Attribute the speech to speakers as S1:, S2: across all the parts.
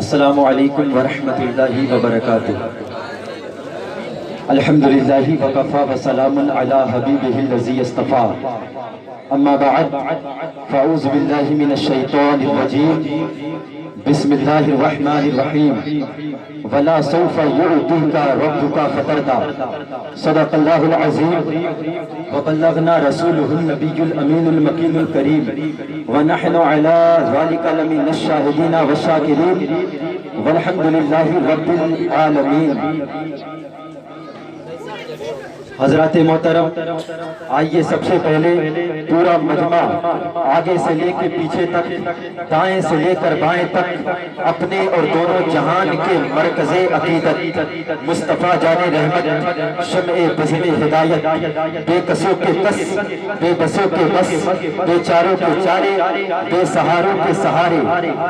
S1: السلام علیکم ورحمۃ اللہ وبرکاتہ۔ الحمدللہ وکفی وسلام علی حبیبہ الذی اصطفیٰ، اما بعد فاعوذ باللہ من الشیطان الرجیم، بسم اللہ الرحمن الرحیم، ولا سوف یعطیک ربک فترضی۔ صدق اللہ العظیم وبلغنا رسولہ النبی الامین المکین الکریم، ونحن علی ذلک لمن الشاہدین والشاکرین، والحمد للہ رب العالمین۔ حضرات محترم، آئیے سب سے پہلے پورا مجمع آگے سے لے کے پیچھے تک، دائیں سے لے کر بائیں تک، اپنے اور دونوں جہان کے مرکز عقیدت مصطفیٰ جان رحمت، شمع بزم ہدایت، بے کسوں کے کس، بے بسوں کے بس، بے چاروں کے چارے، بے سہاروں کے سہارے،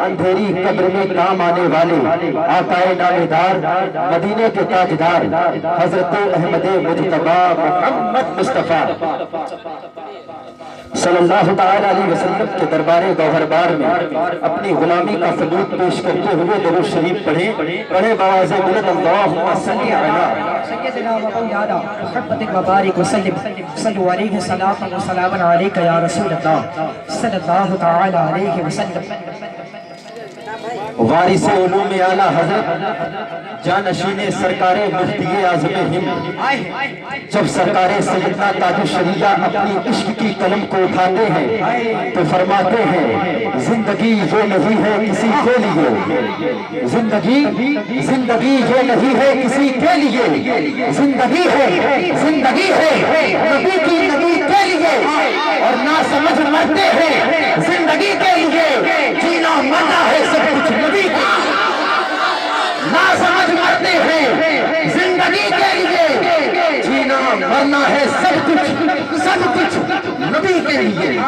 S1: اندھیری قبر میں کام آنے والے آقا نامدار، مدینے کے تاجدار، حضرت احمد مجتبی محمد مصطفیٰ صلی اللہ تعالی علیہ وسلم کے دربار گوہر بار میں اپنی غلامی کا ثبوت پیش کرتے ہوئے درود شریف پڑھے بواز بلند اللہم صلی علی
S2: سیدنا و مولانا محمد مبارک وسلم، صلو علیہ صلاۃ و سلام علیک یا رسول اللہ صلی اللہ تعالی علیہ وسلم۔
S1: وارث علوم اعلیٰ حضرت جانشین سرکار مفتی اعظم ہند، جب سرکار سیدنا تاج الشریعہ اپنی عشق کی قلم کو اٹھاتے ہیں تو فرماتے ہیں زندگی یہ نہیں ہے کسی کے لیے، زندگی یہ نہیں ہے کسی کے لیے، زندگی ہے نبی کی نبی کے لیے، اور نہ سمجھ مرتے ہیں زندگی کے لیے، جینا مرنا ہے سب کچھ نبی کے لیے، نہ سمجھ مرتے ہیں زندگی کے لیے، جینا مرنا ہے سب کچھ نبی کے لیے۔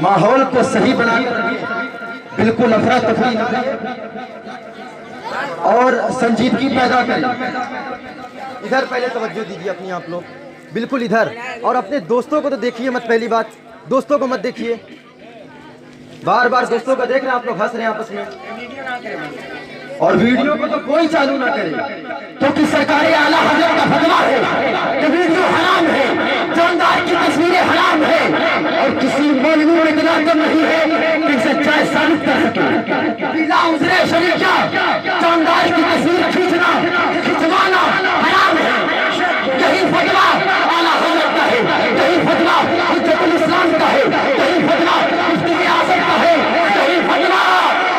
S1: ماحول کو صحیح بنا بالکل افراتفری نہ کریں اور سنجیدگی پیدا کریں۔
S3: ادھر پہلے توجہ دیجیے اپنی آپ لوگ، بالکل ادھر، اور اپنے دوستوں کو تو دیکھیے مت، پہلی بات دوستوں کو مت دیکھیے، بار بار دوستوں کو دیکھ رہے ہیں آپ لوگ، ہنس رہے ہیں آپس میں،
S1: اور ویڈیو کو تو کوئی چالو نہ کرے، کیونکہ سرکار اعلیٰ حضرت کا فتویٰ ہے کہ ویڈیو حرام ہے، جاندار کی تصویریں حرام ہے، اور کسی مولوی میں اتنا کم نہیں ہے کہ اسے چاہے ثابت کر سکے۔ بلا عذر شریعہ جاندار کی تصویر کھچوانا حرام ہے۔ یہی فتویٰ اعلیٰ حضرت کا ہے، یہی فتویٰ حجت الاسلام کا ہے، یہی فتویٰ مفتی اعظم کا ہے، یہی فتویٰ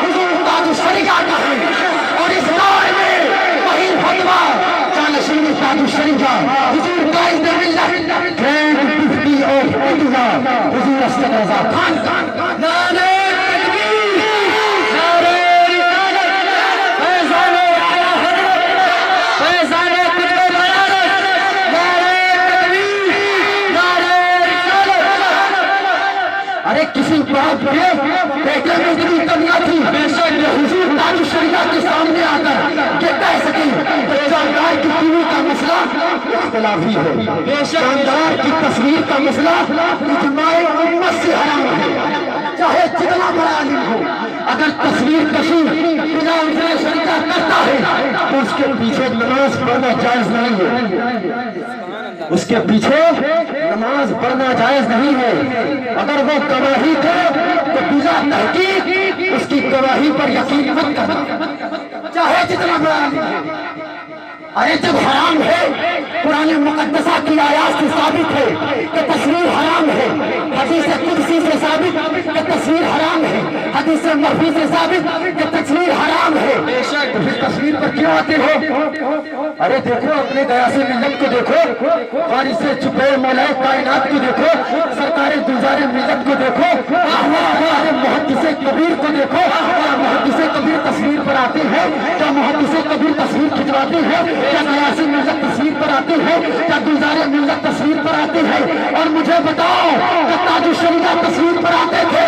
S1: حضور تاج الشریعہ کا ہے، اور اس دور میں وہی فتویٰ جانشین تاج الشریعہ حضور قائد ملت گرینڈ مفتی آف انڈیا حضور اسد رضا خان کا۔ نعرہ تکبیر، نعرہ رسالت، فیضان اعلیٰ حضرت، فیضان قطب بیانت، نعرہ تکبیر، نعرہ رسالت۔ ارے کسی بات پہ بیٹے میں اتنی کمیاں تھی کہ حضور تاج الشریعہ کے سامنے آ کر یہ کہہ سکیں کہ جاندار کی ٹیوی کا مسئلہ اختلافی ہے، جاندار کی تصویر کا مسئلہ اجماع امت سے حرام ہے، چاہے جتنا بڑا عالم ہو، اگر تصویر کشی بلا عذر شریعہ کرتا ہے تو اس کے پیچھے نماز پڑھنا جائز نہیں ہے، اس کے پیچھے نماز پڑھنا جائز نہیں ہے۔ اگر وہ گواہی دے تو بلا تحقیق اس کی گواہی پر یقین مت کرنا، چاہے جتنا بڑا عالم ہو۔ ارے جب حرام ہے، قرآن مقدسہ کی آیات سے ثابت ہے کہ تصویر حرام ہے، حدیث قدسی سے ثابت کہ تصویر حرام ہے، حدیث مرفوع سے ثابت کہ تصویر حرام ہے، تو پھر تصویر پر کیوں آتے ہو؟ ارے دیکھو اپنے غیاث ملت کو دیکھو، وارث چپے مولائے کائنات کو دیکھو، سرکار گلزار ملت کو دیکھو، محدث کبیر کو دیکھو، محدث کبیر تصویر پر آتے ہیں، کیا محدث کبیر تصویر کھنچواتے ہیں، کیا غیاث ملت تصویر پر آتے ہیں، کیا گلزار ملت تصویر پر آتے ہیں؟ اور مجھے بتاؤ کہ تاج الشریعہ تصویر پر آتے تھے؟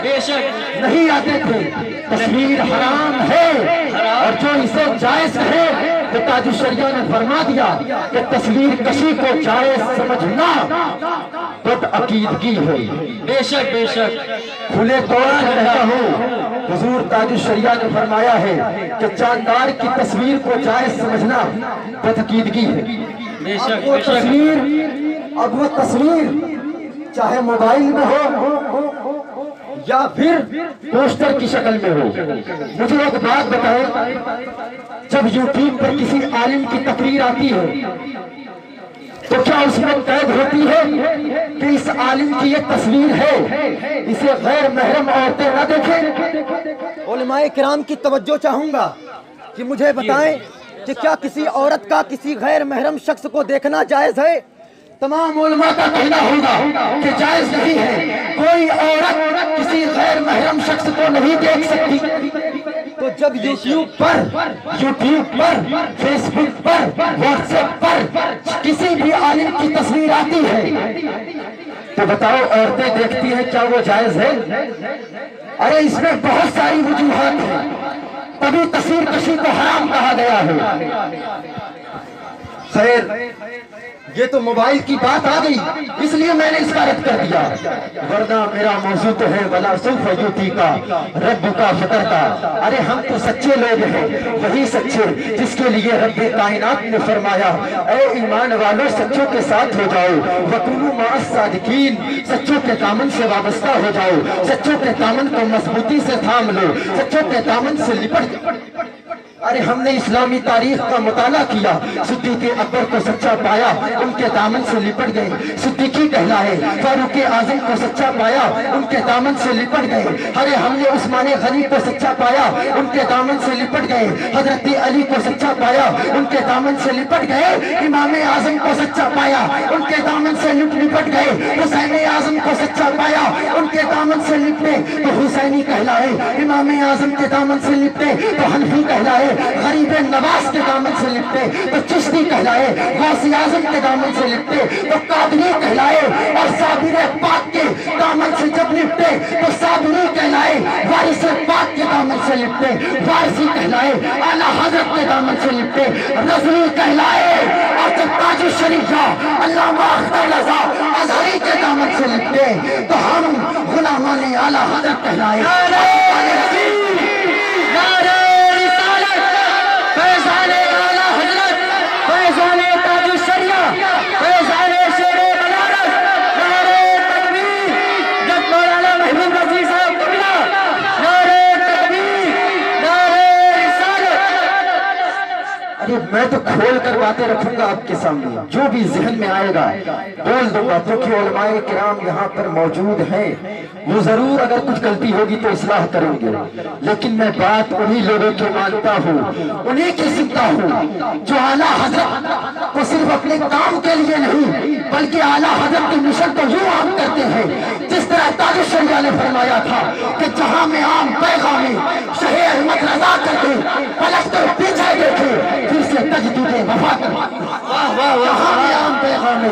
S1: بے شک نہیں آتے تھے۔ تصویر حرام ہے، اور جو اسے جائز ہے تو تاج الشریعہ نے فرما دیا کہ تصویر کشی کو جائز سمجھنا بد عقیدگی ہے۔ بے شک کھلے طور پر کہتا ہوں، حضور تاج الشریعہ نے فرمایا ہے کہ چاندار کی تصویر کو جائز سمجھنا بدعقیدگی ہے۔ اب وہ تصویر چاہے موبائل میں ہو یا پھر پوسٹر کی شکل میں ہو۔ مجھے ایک بات بتائیں، جب یوٹیوب پر کسی عالم کی تقریر آتی ہے تو کیا اس میں قید ہوتی ہے کہ اس عالم کی یہ تصویر ہے، اسے غیر محرم عورتیں نہ دیکھیں؟
S3: علماء کرام کی توجہ چاہوں گا کہ مجھے بتائیں کہ کیا کسی عورت کا کسی غیر محرم شخص کو دیکھنا جائز ہے؟
S1: تمام علماء کا کہنا ہوگا کہ جائز نہیں ہے، کوئی عورت کسی غیر محرم شخص کو نہیں دیکھ سکتی۔ تو جب یوٹیوب پر فیس بک پر واٹس ایپ پر کسی بھی عالم کی تصویر آتی ہے تو بتاؤ عورتیں دیکھتی ہیں، کیا وہ جائز ہے؟ ارے اس میں بہت ساری وجوہات ہیں، تبھی تصویر کشی کو حرام کہا گیا ہے۔ خیر، یہ تو موبائل کی بات آ گئی، اس لیے میں نے اس کا رد کر دیا، ورنہ میرا موضوع تو ہے وَلَا سَوْفَ يُؤْتِيكَ رَبُّكَ فَتَرْضَىٰ۔ ارے ہم تو سچے لوگ ہیں، وہی سچے جس کے لیے رب کائنات نے فرمایا اے ایمان والو سچوں کے ساتھ ہو جاؤ، وَكُونُوا مَعَ الصَّادِقِينَ، سچوں کے دامن سے وابستہ ہو جاؤ، سچوں کے دامن کو مضبوطی سے تھام لو، سچوں کے دامن سے لپٹ جاؤ۔ ارے ہم نے اسلامی تاریخ کا مطالعہ کیا، صدیق اکبر کو سچا پایا، ان کے دامن سے لپٹ گئے، صدیقی کہلائے، فاروق اعظم کو سچا پایا، ان کے دامن سے لپٹ گئے۔ ارے ہم نے عثمان غنی کو سچا پایا، ان کے دامن سے لپٹ گئے، حضرت علی کو سچا پایا، ان کے دامن سے لپٹ گئے، امام اعظم کو سچا پایا، ان کے دامن سے لپٹ گئے، حسین اعظم کو سچا پایا، ان کے دامن سے لپٹے تو حسینی کہلائے، امام اعظم کے دامن سے لپٹے تو حنفی کہلائے، غریب نواز کے دامن سے لپٹے تو چشتی کہلائے، غوث اعظم کے دامن سے لپٹے تو قادری کہلائے، اور صابر پاک کے دامن سے جب لپٹے تو صابری کہلائے، وارث پاک کے دامن سے لپٹے وارثی کہلائے، اعلیٰ حضرت کے دامن سے لپٹے رضوی کہلائے، اور جب تاج الشریعہ علامہ اختر رضا ازہری کے دامن سے لپٹے تو ہم غلامان اعلیٰ حضرت کہلائے۔ میں تو کھول کر باتیں رکھوں گا آپ کے سامنے، جو بھی ذہن میں آئے گا بول دوں گا، کیونکہ علماء کرام یہاں پر موجود ہیں، وہ ضرور اگر کچھ غلطی ہوگی تو اصلاح کریں گے، لیکن میں بات انہی لوگوں کی مانتا ہوں، انہی کی سنتا ہوں جو اعلیٰ حضرت کو صرف اپنے کام کے لیے نہیں بلکہ اعلیٰ حضرت کے مشن کو یوں عام کرتے ہیں جس طرح تاج الشریعہ نے فرمایا تھا کہ جہاں میں عام پیغامی شہ احمد رضا کر کے پلٹ کر پیچھے دیکھے پھر سے تجدید وفا کر، جہاں میں عام پیغامی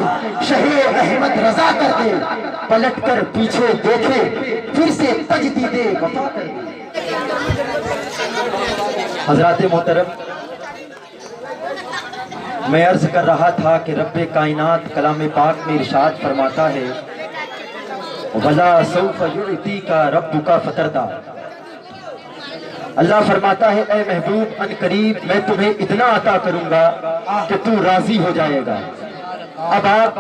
S1: شہ احمد رضا کر کے پلٹ کر پیچھے دیکھے پھر سے تجدید وفا کر۔ حضرات محترم، میں عرض کر رہا تھا کہ رب کائنات کلام پاک میں ارشاد فرماتا ہے وَلَا سَوْفَ يُعْتِيكَ رَبُّكَ فَتَرْضَىٰ۔ اللہ فرماتا ہے اے محبوب ان قریب میں تمہیں اتنا عطا کروں گا کہ تو راضی ہو جائے گا۔ اب آپ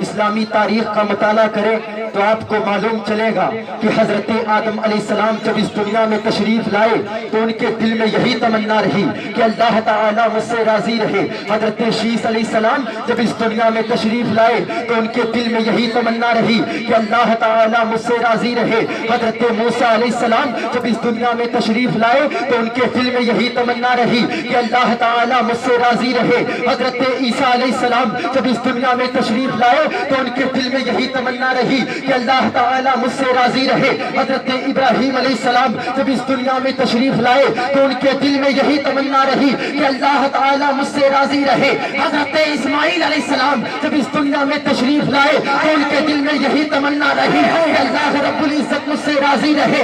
S1: اسلامی تاریخ کا مطالعہ کریں تو آپ کو معلوم چلے گا کہ حضرت آدم علیہ السلام جب اس دنیا میں تشریف لائے تو ان کے دل میں یہی تمنا رہی کہ اللہ تعالیٰ مجھ سے راضی رہے۔ حضرت شیس علیہ السلام جب اس دنیا میں تشریف لائے تو ان کے دل میں یہی تمنا رہی کہ اللہ تعالیٰ مجھ سے راضی رہے۔ حضرت موسیٰ علیہ السلام جب اس دنیا میں تشریف لائے تو ان کے دل میں یہی تمنا رہی کہ اللہ تعالیٰ مجھ سے راضی رہے۔ حضرت عیسیٰ علیہ السلام جب اس دنیا میں تشریف لائے تو ان کے دل میں یہی تمنا رہی کہ اللہ تعالیٰ مجھ سے راضی رہے۔ حضرت ابراہیم علیہ السلام جب اس دنیا میں تشریف لائے تو ان کے دل میں یہی تمنا رہی کہ اللہ تعالیٰ مجھ سے راضی رہے۔ حضرت اسماعیل علیہ السلام جب اس دنیا میں تشریف لائے تو ان کے دل میں یہی تمنا رہی کہ اللہ رب العزت مجھ سے راضی رہے۔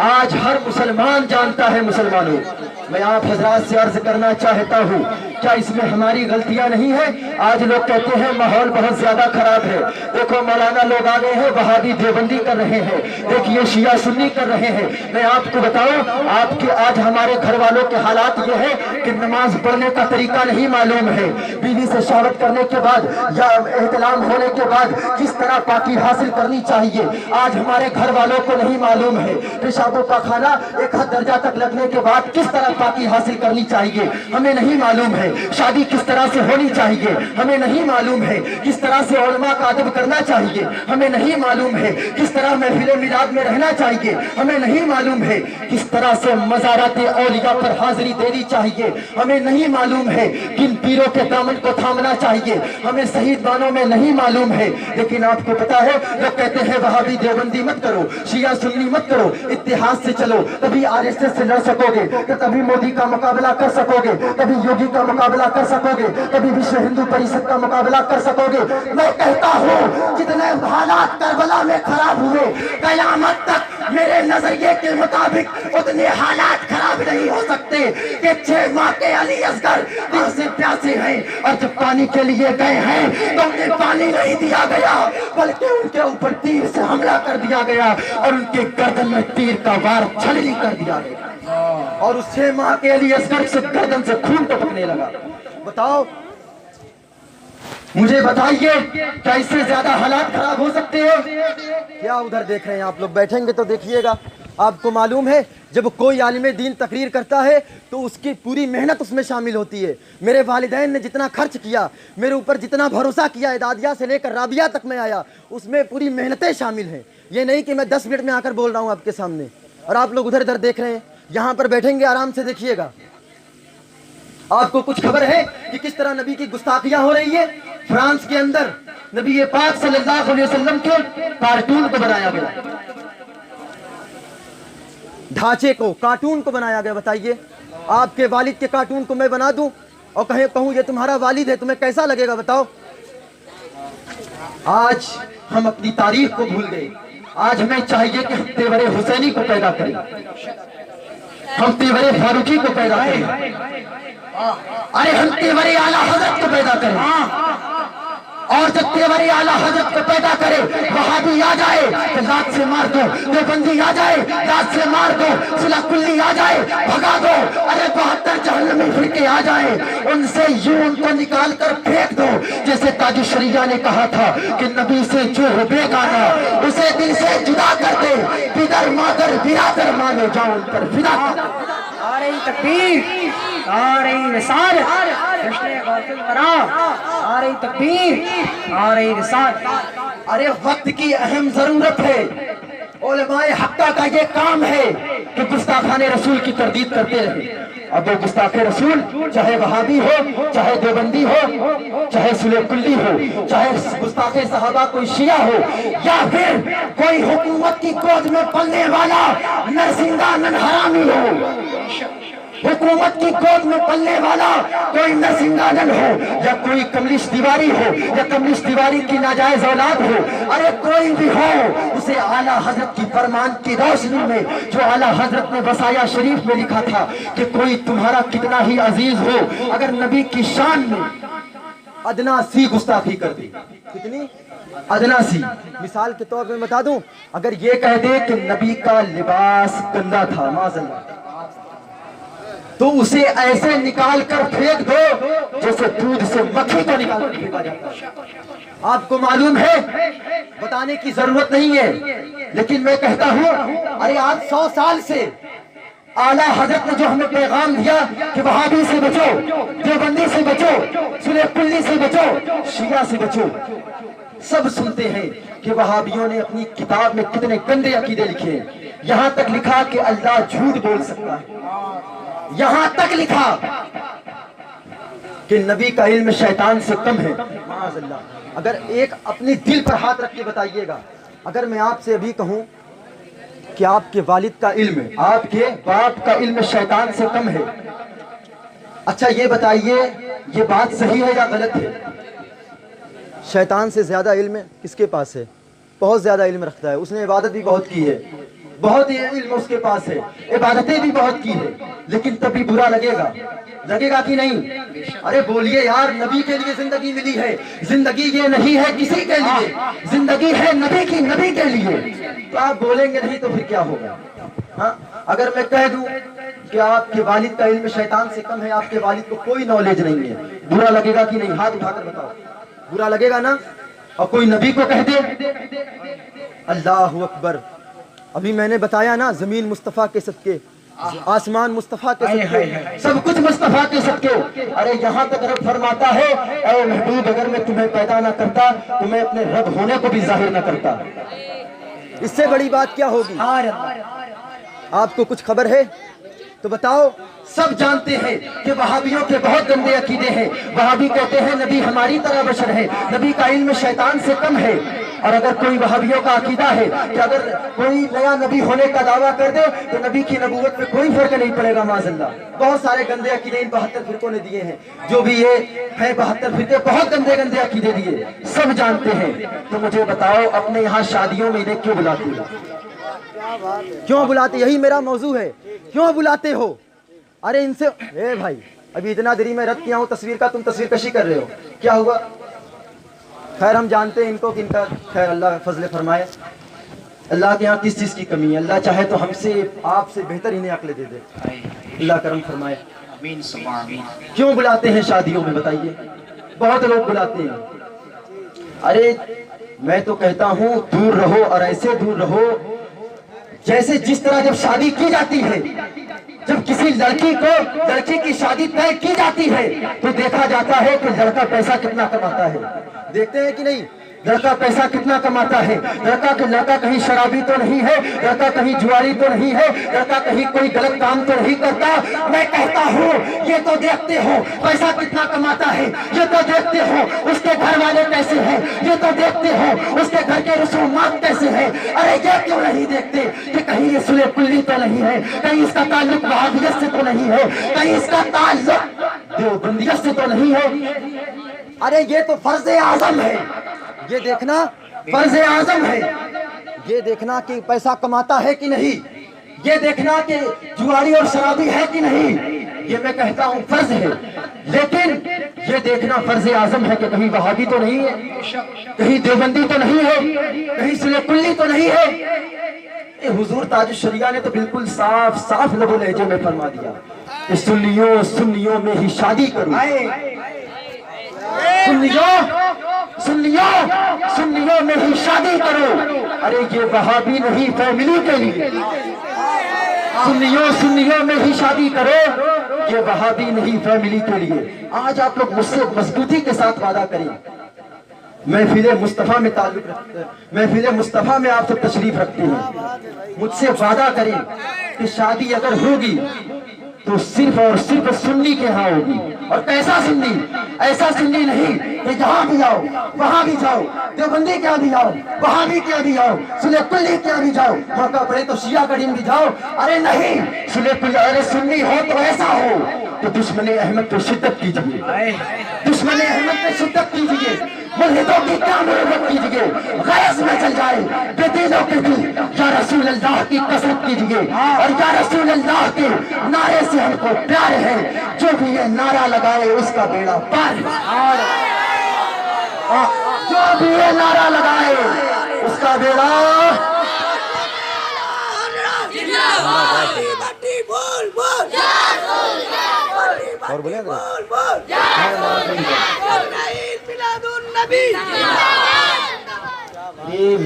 S1: آج ہر مسلمان جانتا ہے مسلمانوں. میں آپ حضرات سے عرض کرنا چاہتا ہوں کیا اس میں ہماری غلطیاں نہیں ہیں؟ آج لوگ کہتے ہیں ماحول بہت زیادہ خراب ہے. دیکھو مولانا لوگ آ گئے ہیں وہابی دیوبندی کر رہے ہیں, دیکھیے شیعہ سنی کر رہے ہیں. میں آپ کو بتاؤں آپ کے آج ہمارے گھر والوں کے حالات یہ ہے کہ نماز پڑھنے کا طریقہ نہیں معلوم ہے. بیوی سے شہوت کرنے کے بعد یا احتلام ہونے کے بعد کس طرح پاکی حاصل کرنی چاہیے آج ہمارے گھر والوں کو نہیں معلوم ہے. پیشاب و پاخانہ ایک حد درجہ تک لگنے کے بعد کس طرح پاکی حاصل کرنی چاہیے ہمیں نہیں معلوم ہے. شادی کس طرح سے ہونی چاہیے ہمیں نہیں معلوم ہے. کس طرح سے علماء کا ادب کرنا چاہیے ہمیں نہیں معلوم ہے. کس طرح محفل میلاد میں رہنا چاہیے ہمیں نہیں معلوم ہے. کس طرح سے مزارات اولیاء پر حاضری دینی چاہیے ہمیں نہیں معلوم ہے. کن پیروں کے دامن کو تھامنا چاہیے ہمیں شہید بانوں میں نہیں معلوم ہے. لیکن آپ کو پتا ہے لوگ کہتے ہیں وہابی دیوبندی مت کرو, شیعہ سنی مت کرو, اتحاد سے چلو, تبھی RSS سے لڑ سکو گے, تبھی مودی کا مقابلہ کر سکو گے, کبھی یوگی کا مقابلہ کر سکو گے, کبھی وشو ہندو پریشد کا مقابلہ کر سکو گے. میں کہتا ہوں جتنے حالات کربلا میں خراب ہوئے قیامت تک میرے نظریے کے مطابق اتنے حالات خراب نہیں ہو سکتے کہ 6 ماہ کے علی اصغر دل سے پیاسے ہیں اور جب پانی کے لیے گئے ہیں تو انہیں پانی نہیں دیا گیا بلکہ ان کے اوپر تیر سے حملہ کر دیا گیا اور ان کے گردن میں تیر کا وار چھلنی کر دیا گیا اور اس 6 ماہ کے علی اصغر سے گردن سے خون ٹپکنے لگا. بتاؤ مجھے بتائیے کیا اس سے زیادہ حالات خراب ہو سکتے ہیں؟
S3: کیا ادھر دیکھ رہے ہیں آپ لوگ؟ بیٹھیں گے تو دیکھیے گا. آپ کو معلوم ہے جب کوئی عالم دین تقریر کرتا ہے تو اس کی پوری محنت اس میں شامل ہوتی ہے. میرے والدین نے جتنا خرچ کیا, میرے اوپر جتنا بھروسہ کیا, اعدادیہ سے لے کر رابعہ تک میں آیا, اس میں پوری محنتیں شامل ہیں. یہ نہیں کہ میں 10 منٹ میں آ کر بول رہا ہوں آپ کے سامنے اور آپ لوگ ادھر ادھر دیکھ رہے ہیں. یہاں پر بیٹھیں گے آرام سے دیکھیے گا. آپ کو کچھ خبر ہے کہ کس طرح نبی کی گستاخیاں ہو رہی ہے؟ فرانس کے اندر نبی پاک صلی اللہ علیہ وسلم کے کارٹون کو بنایا گیا, ڈھانچے کو, کارٹون کو بنایا گیا. بتائیے آپ کے والد کے کارٹون کو میں بنا دوں اور کہوں یہ تمہارا والد ہے, تمہیں کیسا لگے گا بتاؤ؟ آج ہم اپنی تاریخ کو بھول گئے. آج ہمیں چاہیے کہ ہم تیور حسینی کو پیدا کریں, ہم تیور فاروقی کو پیدا کریں, ارے ہم تیور اعلیٰ حضرت کو پیدا کریں. اور جب تیور اعلیٰ حضرت کو پیدا کرے وہابی آ جائے تو لات سے مار دو, دیوبندی آ جائے لات سے مار دو, صلح کلی آ جائے بھگا دو, ارے 72 جہنمی فرقے آ جائیں ان سے یوں ان کو نکال کر پھینک دو. جیسے تاج الشریعہ نے کہا تھا کہ نبی سے جو ہو بے گانا اسے دل سے جدا کر دے, پدر مادر برادر مانے جاؤ ان پر فدا کر.
S2: نعرہ تکبیر, نعرہ رسالت, جشن غوث الورا, نعرہ تکبیر, نعرہ رسالت.
S1: ارے وقت کی اہم ضرورت ہے. علماء حقہ کا یہ کام ہے کہ گستاخان رسول کی تردید کرتے رہے. اب وہ گستاخ رسول چاہے وہابی ہو, چاہے دیوبندی ہو, چاہے صلح کلی ہو, چاہے گستاخ صحابہ کوئی شیعہ ہو, یا پھر کوئی حکومت کی گود میں پلنے والا نرسنگا ننحرامی ہو, حکومت کی گود میں پلنے والا کوئی نرسنگانن ہو, یا کوئی کملیش تیواری ہو, یا کملیش تیواری کی ناجائز اولاد ہو, ارے کوئی بھی ہو, اسے اعلیٰ حضرت کی فرمان کی روشنی میں جو اعلیٰ حضرت نے وصایا شریف میں لکھا تھا کہ کوئی تمہارا کتنا ہی عزیز ہو اگر نبی کی شان میں ادنا سی گستاخی کر دی, کتنی ادنا سی, مثال کے طور پہ بتا دوں, اگر یہ کہہ دے کہ نبی کا لباس گندا تھا معاذ اللہ, تو اسے ایسے نکال کر پھینک دو جیسے دودھ سے مکھی کو نکال کر پھینکا جاتا ہے. آپ کو معلوم ہے, بتانے کی ضرورت نہیں ہے, لیکن میں کہتا ہوں ارے آج 100 سال سے اعلیٰ حضرت نے جو ہمیں پیغام دیا کہ وہابی سے بچو, دیوبندی سے بچو, صلح کلی سے بچو, شیعہ سے بچو, سب سنتے ہیں کہ وہابیوں نے اپنی کتاب میں کتنے گندے عقیدے لکھے. یہاں تک لکھا کہ اللہ جھوٹ بول سکتا ہے, یہاں تک لکھا کہ نبی کا علم شیطان سے کم ہے. معاذ اللہ. اگر ایک اپنی دل پر ہاتھ رکھ کے بتائیے گا, اگر میں آپ سے ابھی کہوں کہ آپ کے والد کا علم, آپ کے باپ کا علم شیطان سے کم ہے, اچھا یہ بتائیے یہ بات صحیح ہے یا غلط ہے؟ شیطان سے زیادہ علم کس کے پاس ہے؟ بہت زیادہ علم رکھتا ہے, اس نے عبادت بھی بہت کی ہے,
S3: بہت علم اس کے پاس ہے، عبادتیں بھی بہت کی ہے، لیکن تب بھی برا لگے گا کہ نہیں؟ ارے بولیے یار، نبی کے لیے زندگی ملی ہے، زندگی یہ نہیں ہے کسی کے لیے، زندگی ہے نبی کے لیے۔ تو آپ بولیں گے نہیں تو پھر کیا ہوگا؟ ہاں، اگر میں کہہ دوں کہ آپ کے والد کا علم شیطان سے کم ہے، آپ کے والد کو کوئی نالج نہیں ہے، برا لگے گا کہ نہیں؟ ہاتھ اٹھا کر بتاؤ، برا لگے گا نا؟ اور کوئی نبی کو کہہ دے، اللہ اکبر، ابھی میں نے بتایا نا، زمین مصطفیٰ کے صدقے، آسمان مصطفیٰ کے صدقے، سب کچھ مصطفیٰ کے صدقے۔ ارے یہاں تک رب فرماتا ہے، اے محبوب اگر میں تمہیں پیدا نہ کرتا تو میں اپنے رب ہونے کو بھی ظاہر نہ کرتا۔ اس سے بڑی بات کیا ہوگی؟ آپ کو کچھ خبر ہے تو بتاؤ۔ سب جانتے ہیں کہ وہابیوں کے بہت گندے عقیدے ہیں۔ وہابی کہتے ہیں نبی ہماری طرح بشر ہے، نبی کا علم شیطان سے کم ہے۔ اور اگر کوئی وہابیوں کا عقیدہ ہے کہ اگر کوئی نیا نبی ہونے کا دعویٰ کر دے تو نبی کی نبوت میں کوئی فرق نہیں پڑے گا، معاذ اللہ۔ بہت سارے گندے عقیدے ان 72 فرقوں نے دیے ہیں، جو بھی یہ ہے 72 فرقے، بہت گندے عقیدے دیے، سب جانتے ہیں۔ تو مجھے بتاؤ، اپنے یہاں شادیوں میں انہیں کیوں بلاتے ہو؟ کیوں بلاتے؟ یہی میرا موضوع ہے، کیوں بلاتے ہو؟ ارے ان سے، اے بھائی ابھی اتنا دری میں رد کیا ہوں تصویر کا، تم تصویر کشی کر رہے ہو، کیا ہوا؟ خیر ہم جانتے ہیں ان کو کہ ان کا خیر اللہ فضل فرمائے، اللہ کے یہاں کس چیز کی کمی ہے، اللہ چاہے تو ہم سے آپ سے بہتر انہیں عقل دے دے، اللہ کرم فرمائے۔ کیوں بلاتے ہیں شادیوں میں بتائیے؟ بہت لوگ بلاتے ہیں۔ ارے میں تو کہتا ہوں دور رہو، اور ایسے دور رہو جیسے جس طرح جب شادی کی جاتی ہے، جب کسی لڑکی کی شادی طے کی جاتی ہے تو دیکھا جاتا ہے کہ لڑکا پیسہ کتنا کماتا ہے، دیکھتے ہیں کہ نہیں؟ لڑکا پیسہ کتنا کماتا ہے، لڑکا کہیں شرابی تو نہیں ہے، لڑکا کہیں جواری تو نہیں ہے، لڑکا کہیں کوئی غلط کام تو نہیں کرتا۔ میں کہتا ہوں یہ تو دیکھتے ہو پیسہ کتنا کماتا ہے، یہ تو دیکھتے ہو اس کے گھر والے کیسے ہیں، یہ تو دیکھتے ہو اس کے گھر کے رسومات کیسے ہیں۔ ارے یہ کیوں نہیں دیکھتے کہ کہیں یہ صلح کلی تو نہیں ہے، کہیں اس کا تعلق وہابیت سے تو نہیں ہے، کہیں اس کا تعلق دیوبندیت سے تو نہیں ہے؟ ارے یہ تو فرض اعظم ہے، یہ دیکھنا فرض اعظم ہے، یہ دیکھنا کہ پیسہ کماتا ہے کہ نہیں، یہ دیکھنا کہ جواری اور شرابی ہے کہ نہیں، یہ میں کہتا ہوں فرض ہے۔ لیکن یہ دیکھنا فرض اعظم ہے کہ کہیں وہابی تو نہیں ہے، کہیں دیوبندی تو نہیں ہے، کہیں صلح کلی تو نہیں ہے۔ حضور تاج الشریعہ نے تو بالکل صاف لب و لہجے میں فرما دیا کہ سنیوں میں ہی شادی کرو، سنیوں میں ہی شادی کرو۔ ارے یہ وہابی نہیں، فیملی کے لیے، سنیوں میں ہی شادی کرو، یہ وہابی نہیں، فیملی کے لیے۔ آج آپ لوگ مجھ سے مضبوطی کے ساتھ وعدہ کریں، محفل مصطفیٰ میں تعلق رکھتے ہیں، محفل مصطفیٰ میں آپ سب تشریف رکھتے ہیں، مجھ سے وعدہ کریں کہ شادی اگر ہوگی تو صرف اور صرف سنی کے ہاں ہوگی۔ اور کیسا سنی؟ ایسا سنی نہیں کہ جہاں بھی جاؤ وہاں بھی جاؤ، دیوبندی کیا بھی جاؤ، وہاں بھی کیا بھی جاؤ، صلح کلی کیا بھی جاؤ، موقع پڑے تو شیعہ گڑھیم بھی جاؤ۔ ارے نہیں، صلح کلی، ارے سنی ہو تو ایسا ہو کہ دشمن احمد پہ شدت کیجیے، دشمن احمد پہ شدت کیجیے، ملحدوں کی کیا مرمت کیجیے، غیظ میں چل جائے بے دینوں کے دل، یا رسول اللہ کی کثرت کیجیے، اور یا رسول اللہ کے نعرے سے ہم کو پیار ہے، جو بھی یہ نعرہ لگائے اس کا بیڑا پار، جو بھی یہ نعرہ لگائے اس کا بیڑا۔ اور بولیں گے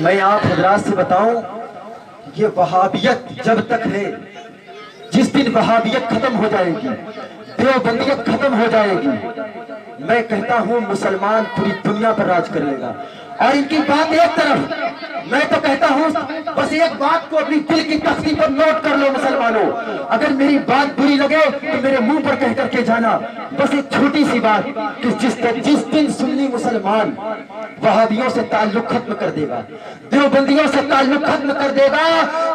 S3: میں آپ حضرات سے بتاؤں، یہ وہابیت جب تک ہے، جس دن وہابیت ختم ہو جائے گی، دیوبندیت ختم ہو جائے گی، میں کہتا ہوں مسلمان پوری دنیا پر راج کر لے گا۔ اور ان کی بات ایک طرف، میں تو کہتا ہوں بس ایک بات کو اپنی دل کی تختی پر نوٹ کر لو مسلمانوں، اگر میری بات بری لگے تو میرے منہ پر کہہ کر کے جانا، بس ایک چھوٹی سی بات کہ جس دن سنی مسلمان وہابیوں سے تعلق ختم کر دے گا، دیوبندیوں سے تعلق ختم کر دے گا،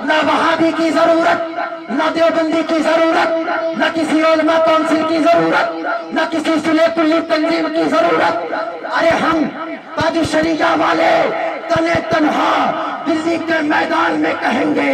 S3: نہ وہابی کی ضرورت، نہ دیوبندی کی ضرورت، نہ کسی علماء کونسل کی ضرورت، نہ کسی صلح کلی تنظیم کی ضرورت۔ ارے ہم تاج الشریعہ والے تنے تنہا دلی کے میدان میں کہیں گے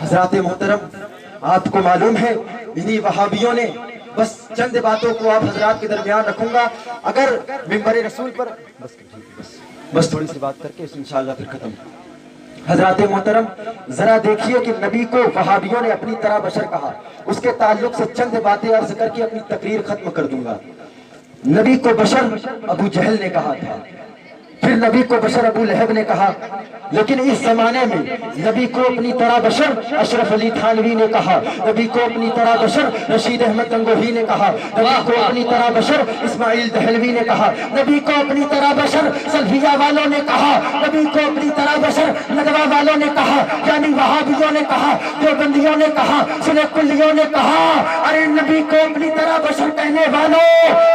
S3: حضرات محترم، آپ کو معلوم ہے انہی وہابیوں نے بس چند باتوں کو آپ حضرات کے درمیان رکھوں گا. اگر منبر رسول پر بس تھوڑی سی بات کر کے انشاءاللہ پھر ختم. حضرات محترم، ذرا دیکھیے کہ نبی کو وہابیوں نے اپنی طرح بشر کہا. اس کے تعلق سے چند باتیں عرض کر کے اپنی تقریر ختم کر دوں گا. نبی کو بشر ابو جہل نے کہا تھا، پھر نبی کو بشر ابو لہب نے کہا، لیکن اس زمانے میں نبی کو اپنی طرح بشر اشرف علی تھانوی نے کہا، نبی کو اپنی طرح بشر رشید احمد گنگوہی نے کہا، نبی کو اپنی طرح بشر اسماعیل دہلوی نے کہا، نبی کو اپنی طرح بشر سلفیہ والوں نے کہا، نبی کو اپنی طرح بشر ندوہ والوں نے کہا، یعنی وہابیوں نے کہا، دیوبندیوں نے کہا، سنی کلیوں نے کہا. ارے نبی کو اپنی طرح بشر کہنے والوں،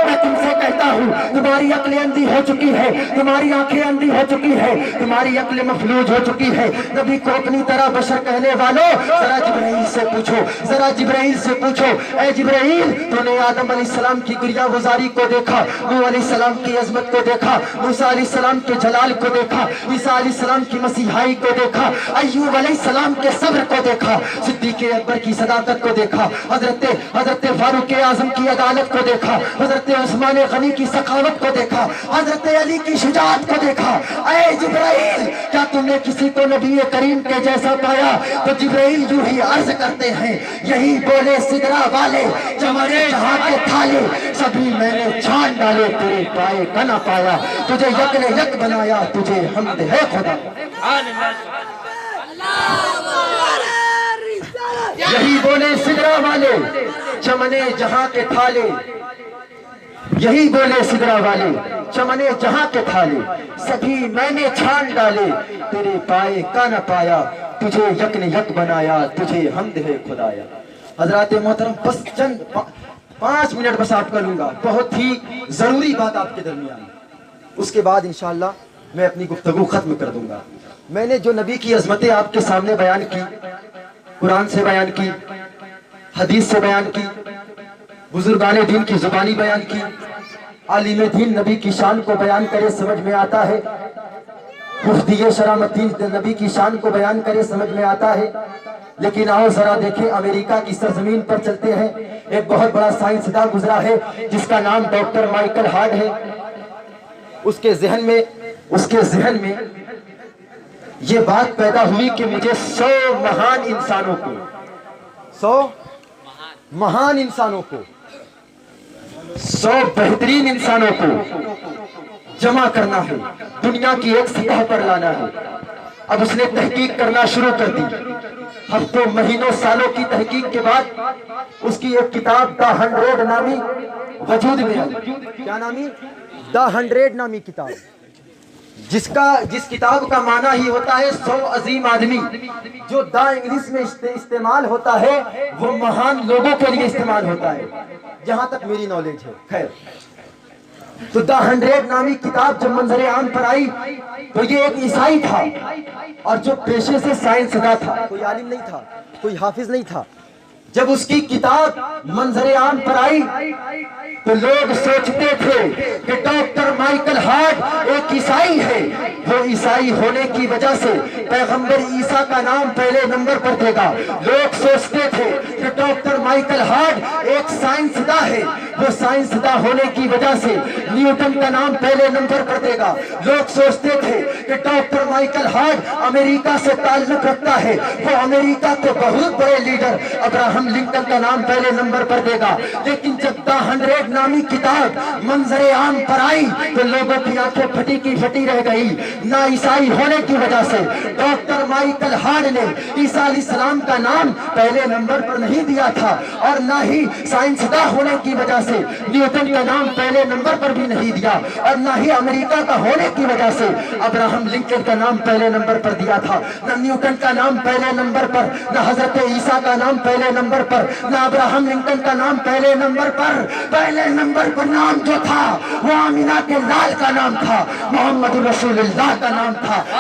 S3: میں تم سے کہتا ہوں تمہاری عقلیں اندھی ہو چکی ہے، تمہاری آنکھیں اندھی ہو چکی ہے، تمہاری عقل مفلوج ہو چکی ہے. نبی کو اپنی طرح بشر کہنے والوں، ذرا جبرائیل سے پوچھو، ذرا جبرائیل سے پوچھو، اے جبرائیل تو نے آدم علیہ السلام کی گریہ گزاری کو دیکھا، نوح علیہ السلام کی عظمت کو دیکھا، موسیٰ علیہ السلام کے جلال کو دیکھا، عیسیٰ علیہ السلام کی مسیحائی کو دیکھا، ایوب علیہ السلام کے صبر کو دیکھا، صدیق اکبر کی صداقت کو دیکھا، حضرت فاروق اعظم کی عدالت کو دیکھا، حضرت عثمان غنی کی سخاوت کو دیکھا، حضرت علی کی شجاعت کو دیکھا. اے جبرائیل کیا تم نے کسی کو نبی کریم کے جیسا پایا؟ تو جبرائیل یوں ہی عرض کرتے ہیں، یہی بولے سدرا والے چمڑے جہاں کے تھالے، سبھی میں نے چھان ڈالے تیرے پائے کا نہ پایا، تجھے یک نے یک بنایا، تجھے حمد ہے خدا. یہی بولے سدرا والے چمنے جہاں کے تھالے، یہی بولے سدرا والے چمنے جہاں کے تھالے، سبھی میں نے چھان ڈالے تیرے پائے کا نہ پایا، تجھے یک نے یک بنایا، تجھے حمد ہے خدایا. حضرات محترم، بس چند 5 منٹ بس آپ کا لوں گا، بہت ہی ضروری بات آپ کے درمیان. اس کے بعد انشاءاللہ میں اپنی گفتگو ختم کر دوں گا. میں نے جو نبی کی عظمتیں آپ کے سامنے بیان کی، قرآن سے بیان کی، حدیث سے بیان کی، بزرگان دین کی زبانی بیان کی، عالم دین نبی کی شان کو بیان کرے سمجھ میں آتا ہے، مفتی شرح الدین نبی کی شان کو بیان کرے سمجھ میں آتا ہے. لیکن آؤ ذرا دیکھیں، امریکہ کی سرزمین پر چلتے ہیں. ایک بہت بڑا سائنسداں گزرا ہے جس کا نام ڈاکٹر مائیکل ہارٹ ہے. اس کے ذہن میں یہ بات پیدا ہوئی کہ مجھے 100 مہان انسانوں کو 100 بہترین انسانوں کو جمع کرنا ہے، دنیا کی ایک سطح پر لانا ہے. اب اس نے تحقیق کرنا شروع کر دی. ہفتوں مہینوں سالوں کی تحقیق کے بعد اس کی ایک کتاب دا 100 نامی وجود میں آئی. کیا نامی؟ دا 100 نامی کتاب، جس کتاب کا معنی ہی ہوتا ہے 100 عظیم آدمی. جو دا انگلش میں استعمال ہوتا ہے وہ مہان لوگوں کے لیے استعمال ہوتا ہے، جہاں تک میری نالج ہے. خیر، تو دا 100 نامی کتاب جب منظر عام پر آئی تو یہ ایک عیسائی تھا، اور جو پیشے سے سائنسداں تھا، کوئی عالم نہیں تھا، کوئی حافظ نہیں تھا. جب اس کی کتاب منظر عام پر آئی تو لوگ سوچتے تھے کہ ڈاکٹر مائیکل ہارٹ ایک عیسائی ہے، وہ عیسائی ہونے کی وجہ سے پیغمبر عیسیٰ کا نام پہلے نمبر پر دے گا. لوگ سوچتے تھے کہ ڈاکٹر مائیکل ہارٹ ایک سائنسداں ہے، وہ سائنسداں ہونے کی وجہ سے نیوٹن کا نام پہلے نمبر پر دے گا. لوگ سوچتے تھے کہ ڈاکٹر مائیکل ہارٹ امریکہ سے تعلق رکھتا ہے، وہ امریکہ کے بہت بڑے لیڈر ابراہم لنکن کا نام پہلے نمبر پر دے گا. لیکن جب دا 100 نامی کتاب منظر عام پر آئی تو لوگوں کی آنکھیں پھٹی کی پھٹی رہ گئی. نہ عیسائی ہونے کی وجہ سے ڈاکٹر مائیکل ہارٹ نے عیسیٰ علیہ السلام کا نام پہلے نمبر پر نہیں دیا تھا، اور نہ ہی سائنسداں ہونے کی وجہ سے نیوٹن کا نام پہلے نمبر پر بھی نہیں دیا، اور نہ ہی امریکہ کا ہونے کی وجہ سے ابراہم لنکن کا نام پہلے نمبر پر دیا تھا. نہ نیوٹن کا نام پہلے نمبر پر، نہ حضرت عیسیٰ کا نام پہلے نمبر پر، نہ ابراہم لنکن کا نام پہلے نمبر پر. پہلے نمبر پر نام جو تھا وہ آمینہ کے لال کا نام تھا، محمد رسول اللہ کا نام تھا.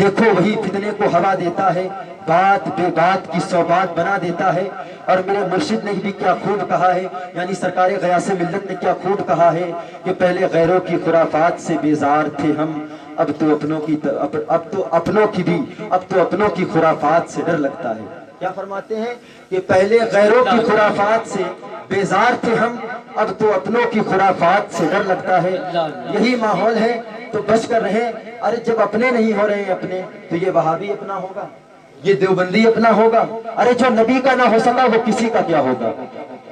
S3: دیکھو وہی فتنے کو ہوا دیتا ہے، بات بے بات کی صوبات بنا دیتا ہے۔ اور میرے مرشد نے بھی کیا خوب کہا ہے، یعنی سرکار غیاث ملت نے کیا خوب کہا ہے کہ پہلے غیروں کی خرافات سے بیزار تھے ہم، اب تو اپنوں کی خرافات سے ڈر لگتا ہے۔ کیا فرماتے ہیں کہ پہلے غیروں کی خرافات سے بیزار تھے ہم، اب تو اپنوں کی خرافات سے ڈر لگتا ہے۔ یہی ماحول ہے تو بچ کر رہیں۔ ارے جب اپنے نہیں ہو رہے ہیں اپنے، تو یہ وہابی اپنا ہوگا، یہ دیوبندی اپنا ہوگا۔ ارے جو نبی کا نہ ہو سکا وہ کسی کا کیا ہوگا؟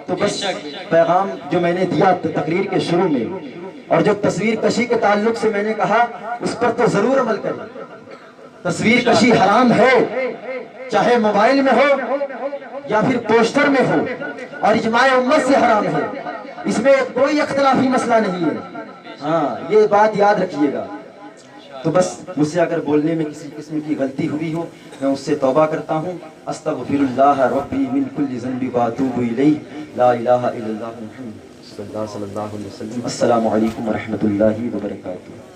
S3: تو بس پیغام جو میں نے دیا تقریر کے شروع میں، اور جو تصویر کشی کے تعلق سے میں نے کہا، اس پر تو ضرور عمل کریں۔ تصویر کشی حرام ہے، چاہے موبائل میں ہو یا پھر پوسٹر میں ہو، اور اجماع امت سے حرام ہے، اس میں کوئی اختلافی مسئلہ نہیں ہے۔ ہاں یہ بات یاد رکھیے گا۔ تو بس مجھ سے اگر بولنے میں کسی قسم کی غلطی ہوئی ہو، میں اس سے توبہ کرتا ہوں۔ استغفر اللہ ربی من کل ذنب واتوب الیہ، لا الہ الا اللہ محمد صلی اللہ علیہ وسلم۔ السلام علیکم ورحمۃ اللہ وبرکاتہ۔